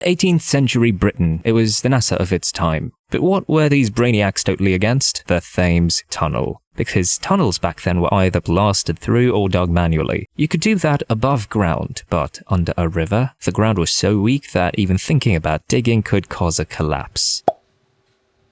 18th century Britain, it was the NASA of its time. But what were these brainiacs totally against? The Thames Tunnel. Because tunnels back then were either blasted through or dug manually. You could do that above ground, but under a river, the ground was so weak that even thinking about digging could cause a collapse.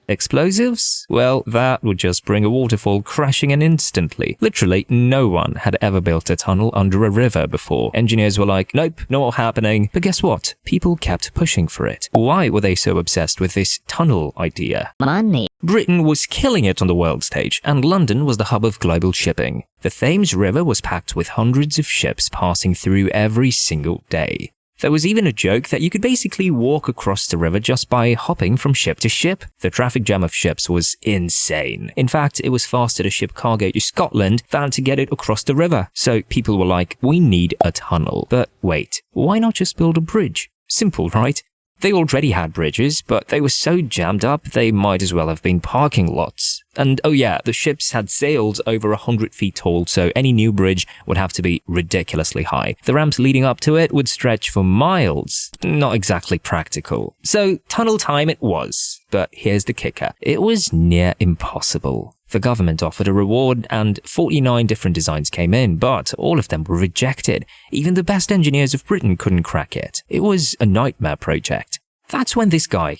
Explosives? Well, that would just bring a waterfall crashing in instantly. Literally, no one had ever built a tunnel under a river before. Engineers were like, nope, not happening. But guess what? People kept pushing for it. Why were they so obsessed with this tunnel idea? Money. Britain was killing it on the world stage, and London was the hub of global shipping. The Thames River was packed with hundreds of ships passing through every single day. There was even a joke that you could basically walk across the river just by hopping from ship to ship. The traffic jam of ships was insane. In fact, it was faster to ship cargo to Scotland than to get it across the river. So people were like, we need a tunnel. But wait, why not just build a bridge? Simple, right? They already had bridges, but they were so jammed up they might as well have been parking lots. And oh yeah, the ships had sails over 100 feet tall, so any new bridge would have to be ridiculously high. The ramps leading up to it would stretch for miles. Not exactly practical. So tunnel time it was. But here's the kicker. It was near impossible. The government offered a reward and 49 different designs came in, but all of them were rejected. Even the best engineers of Britain couldn't crack it. It was a nightmare project. That's when this guy,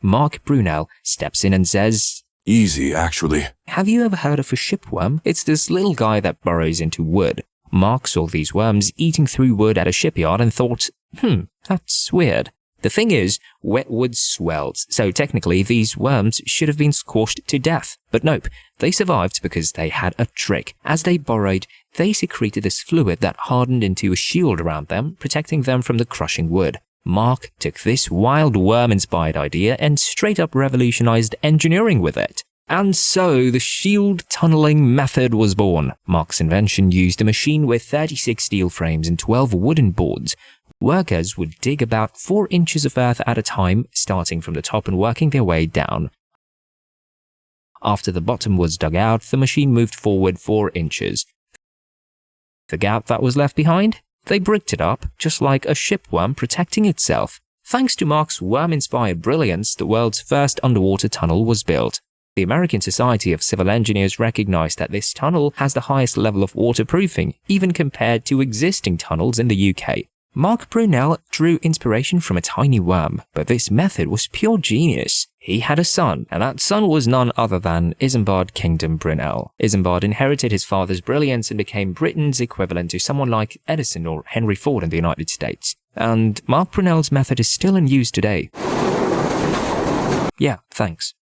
Mark Brunel, steps in and says, Easy, actually. have you ever heard of a shipworm? It's this little guy that burrows into wood. Mark saw these worms eating through wood at a shipyard and thought, that's weird. The thing is, wet wood swells, so technically these worms should have been squashed to death. But nope, they survived because they had a trick. As they burrowed, they secreted this fluid that hardened into a shield around them, protecting them from the crushing wood. Mark took this wild worm-inspired idea and straight up revolutionized engineering with it. And so the shield tunneling method was born. Mark's invention used a machine with 36 steel frames and 12 wooden boards. Workers would dig about 4 inches of earth at a time, starting from the top and working their way down. After the bottom was dug out, the machine moved forward 4 inches. The gap that was left behind? They bricked it up, just like a shipworm protecting itself. Thanks to Mark's worm-inspired brilliance, the world's first underwater tunnel was built. The American Society of Civil Engineers recognized that this tunnel has the highest level of waterproofing, even compared to existing tunnels in the UK. Mark Brunel drew inspiration from a tiny worm, but this method was pure genius. He had a son, and that son was none other than Isambard Kingdom Brunel. Isambard inherited his father's brilliance and became Britain's equivalent to someone like Edison or Henry Ford in the United States. And Mark Brunel's method is still in use today. Yeah, thanks.